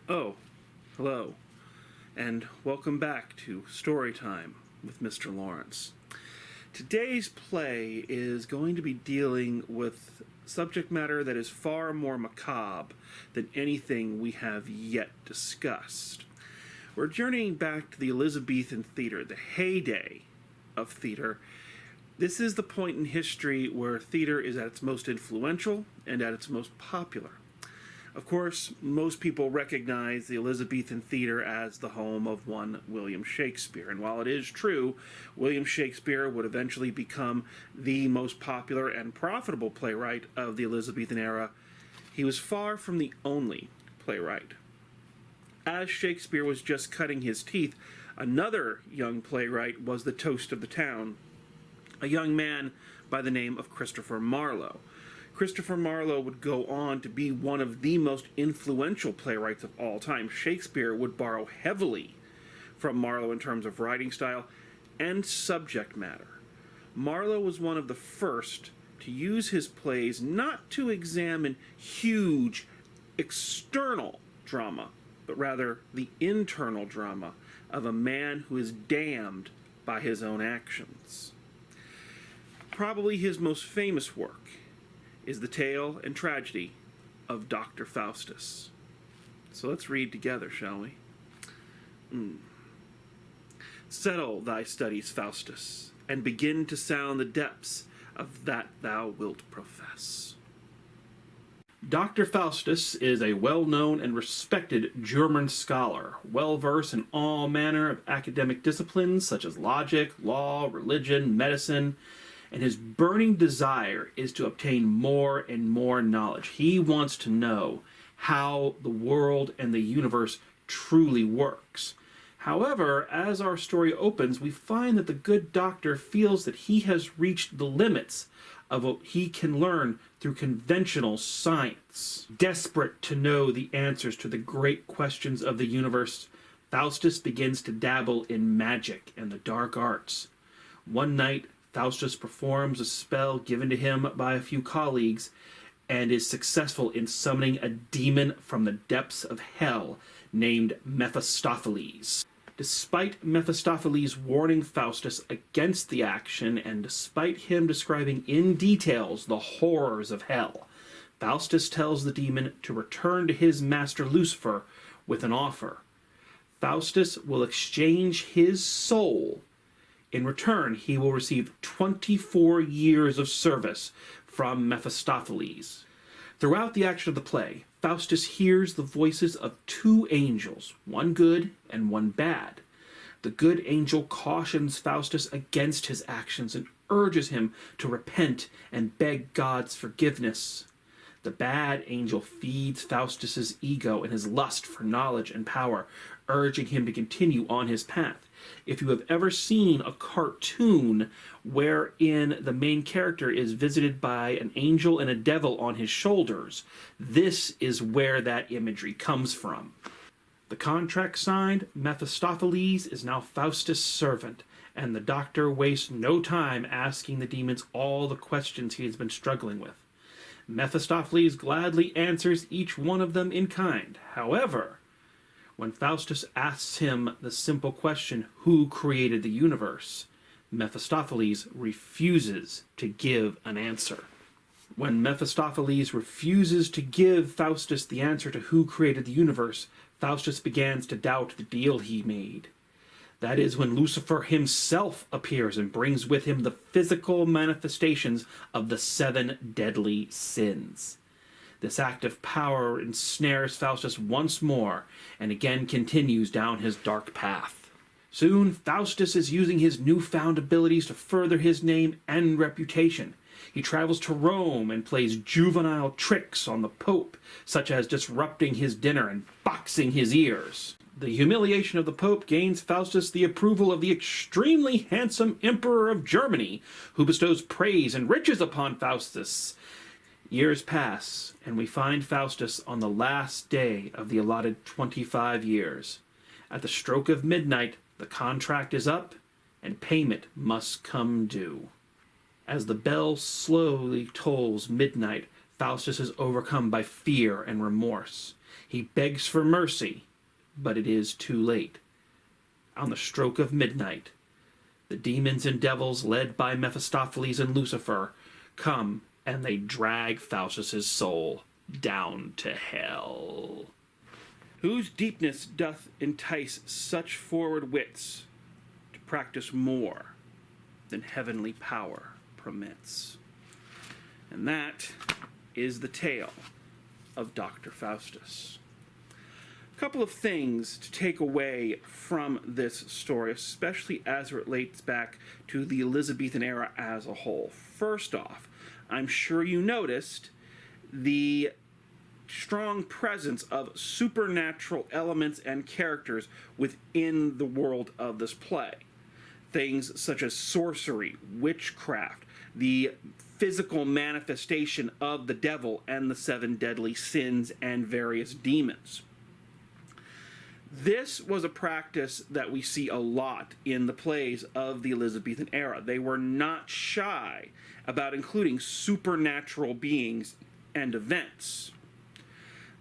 Oh, hello, and welcome back to Storytime with Mr. Lawrence. Today's play is going to be dealing with subject matter that is far more macabre than anything we have yet discussed. We're journeying back to the Elizabethan theater, the heyday of theater. This is the point in history where theater is at its most influential and at its most popular. Of course, most people recognize the Elizabethan theater as the home of one William Shakespeare. And while it is true, William Shakespeare would eventually become the most popular and profitable playwright of the Elizabethan era, he was far from the only playwright. As Shakespeare was just cutting his teeth, another young playwright was the toast of the town, a young man by the name of Christopher Marlowe. Christopher Marlowe would go on to be one of the most influential playwrights of all time. Shakespeare would borrow heavily from Marlowe in terms of writing style and subject matter. Marlowe was one of the first to use his plays not to examine huge external drama, but rather the internal drama of a man who is damned by his own actions. Probably his most famous work is the tale and tragedy of Dr. Faustus. So let's read together, shall we? Settle thy studies, Faustus, and begin to sound the depths of that thou wilt profess. Dr. Faustus is a well-known and respected German scholar, well-versed in all manner of academic disciplines such as logic, law, religion, medicine, and his burning desire is to obtain more and more knowledge. He wants to know how the world and the universe truly works. However, as our story opens, we find that the good doctor feels that he has reached the limits of what he can learn through conventional science. Desperate to know the answers to the great questions of the universe, Faustus begins to dabble in magic and the dark arts. One night, Faustus performs a spell given to him by a few colleagues and is successful in summoning a demon from the depths of hell named Mephistopheles. Despite Mephistopheles warning Faustus against the action and despite him describing in details the horrors of hell, Faustus tells the demon to return to his master Lucifer with an offer. Faustus will exchange his soul. In return, he will receive 24 years of service from Mephistopheles. Throughout the action of the play, Faustus hears the voices of two angels, one good and one bad. The good angel cautions Faustus against his actions and urges him to repent and beg God's forgiveness. The bad angel feeds Faustus's ego and his lust for knowledge and power, urging him to continue on his path. If you have ever seen a cartoon wherein the main character is visited by an angel and a devil on his shoulders, this is where that imagery comes from. The contract signed, Mephistopheles is now Faustus' servant, and the doctor wastes no time asking the demons all the questions he has been struggling with. Mephistopheles gladly answers each one of them in kind. However, when Faustus asks him the simple question, who created the universe, Mephistopheles refuses to give an answer. When Mephistopheles refuses to give Faustus the answer to who created the universe, Faustus begins to doubt the deal he made. That is when Lucifer himself appears and brings with him the physical manifestations of the 7 deadly sins. This act of power ensnares Faustus once more, and again continues down his dark path. Soon, Faustus is using his newfound abilities to further his name and reputation. He travels to Rome and plays juvenile tricks on the Pope, such as disrupting his dinner and boxing his ears. The humiliation of the Pope gains Faustus the approval of the extremely handsome Emperor of Germany, who bestows praise and riches upon Faustus. Years pass, and we find Faustus on the last day of the allotted 25 years. At the stroke of midnight, the contract is up, and payment must come due. As the bell slowly tolls midnight, Faustus is overcome by fear and remorse. He begs for mercy, but it is too late. On the stroke of midnight, the demons and devils, led by Mephistopheles and Lucifer, come and they drag Faustus's soul down to hell. Whose deepness doth entice such forward wits to practice more than heavenly power permits? And that is the tale of Dr. Faustus. A couple of things to take away from this story, especially as it relates back to the Elizabethan era as a whole. First off, I'm sure you noticed the strong presence of supernatural elements and characters within the world of this play. Things such as sorcery, witchcraft, the physical manifestation of the devil and the 7 deadly sins and various demons. This was a practice that we see a lot in the plays of the Elizabethan era. They were not shy about including supernatural beings and events.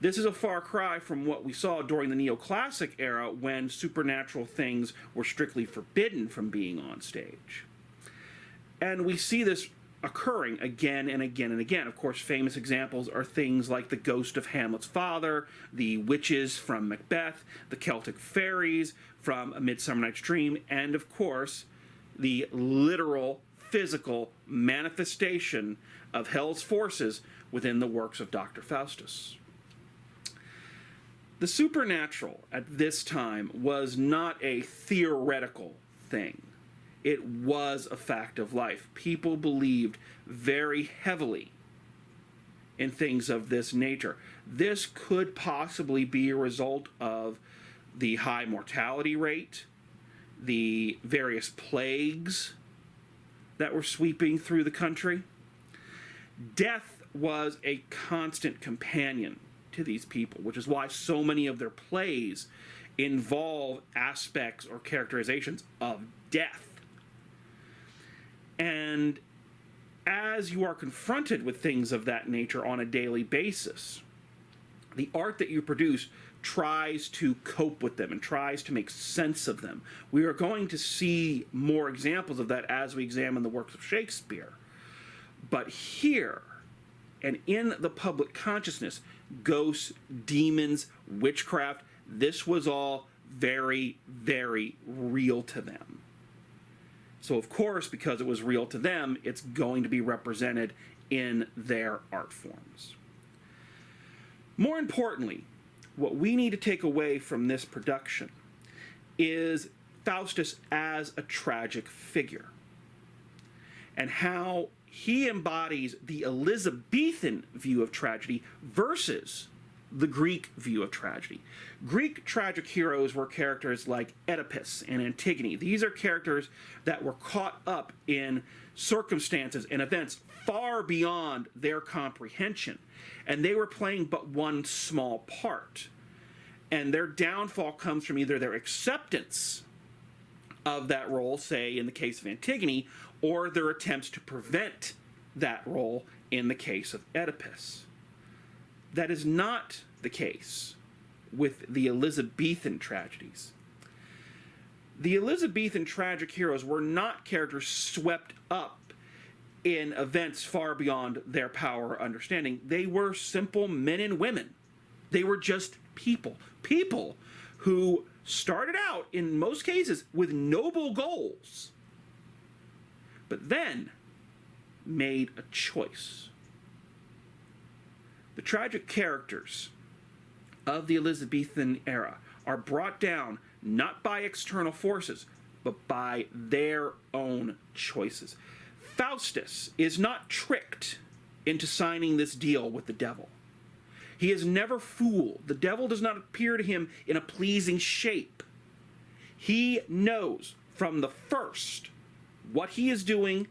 This is a far cry from what we saw during the neoclassic era, when supernatural things were strictly forbidden from being on stage. And we see this occurring again and again and again. Of course, famous examples are things like the ghost of Hamlet's father, the witches from Macbeth, the Celtic fairies from A Midsummer Night's Dream, and of course, the literal, physical manifestation of hell's forces within the works of Dr. Faustus. The supernatural at this time was not a theoretical thing. It was a fact of life. People believed very heavily in things of this nature. This could possibly be a result of the high mortality rate, the various plagues that were sweeping through the country. Death was a constant companion to these people, which is why so many of their plays involve aspects or characterizations of death. And as you are confronted with things of that nature on a daily basis, the art that you produce tries to cope with them and tries to make sense of them. We are going to see more examples of that as we examine the works of Shakespeare. But here, and in the public consciousness, ghosts, demons, witchcraft, this was all very, very real to them. So, of course, because it was real to them, it's going to be represented in their art forms. More importantly, what we need to take away from this production is Faustus as a tragic figure, and how he embodies the Elizabethan view of tragedy versus the Greek view of tragedy. Greek tragic heroes were characters like Oedipus and Antigone. These are characters that were caught up in circumstances and events far beyond their comprehension, and they were playing but one small part. And their downfall comes from either their acceptance of that role, say in the case of Antigone, or their attempts to prevent that role in the case of Oedipus. That is not the case with the Elizabethan tragedies. The Elizabethan tragic heroes were not characters swept up in events far beyond their power or understanding. They were simple men and women. They were just people. People who started out, in most cases, with noble goals, but then made a choice. The tragic characters of the Elizabethan era are brought down not by external forces, but by their own choices. Faustus is not tricked into signing this deal with the devil. He is never fooled. The devil does not appear to him in a pleasing shape. He knows from the first what he is doing,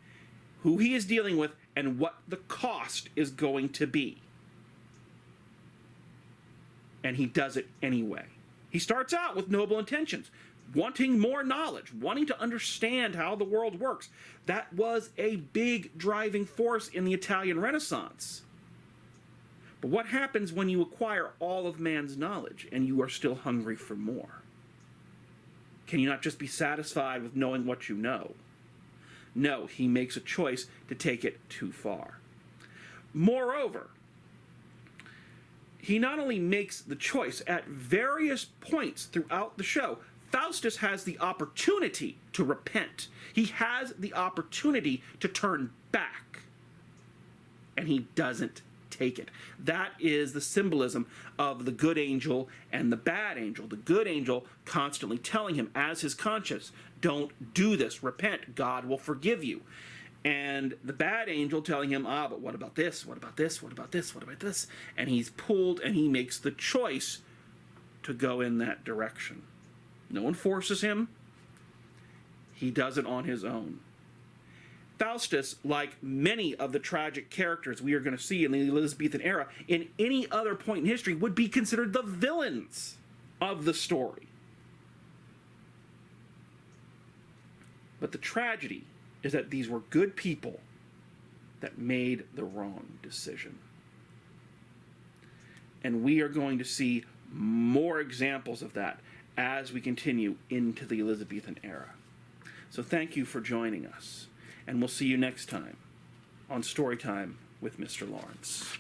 who he is dealing with, and what the cost is going to be. And he does it anyway. He starts out with noble intentions, wanting more knowledge, wanting to understand how the world works. That was a big driving force in the Italian Renaissance. But what happens when you acquire all of man's knowledge and you are still hungry for more? Can you not just be satisfied with knowing what you know? No, he makes a choice to take it too far. Moreover, he not only makes the choice at various points throughout the show, Faustus has the opportunity to repent. He has the opportunity to turn back. And he doesn't take it. That is the symbolism of the good angel and the bad angel. The good angel constantly telling him as his conscience, don't do this, repent, God will forgive you. And the bad angel telling him, but what about this, what about this, what about this, what about this? And he's pulled and he makes the choice to go in that direction. No one forces him. He does it on his own. Faustus, like many of the tragic characters we are going to see in the Elizabethan era, in any other point in history, would be considered the villains of the story. But the tragedy is that these were good people that made the wrong decision. And we are going to see more examples of that as we continue into the Elizabethan era. So thank you for joining us, and we'll see you next time on Storytime with Mr. Lawrence.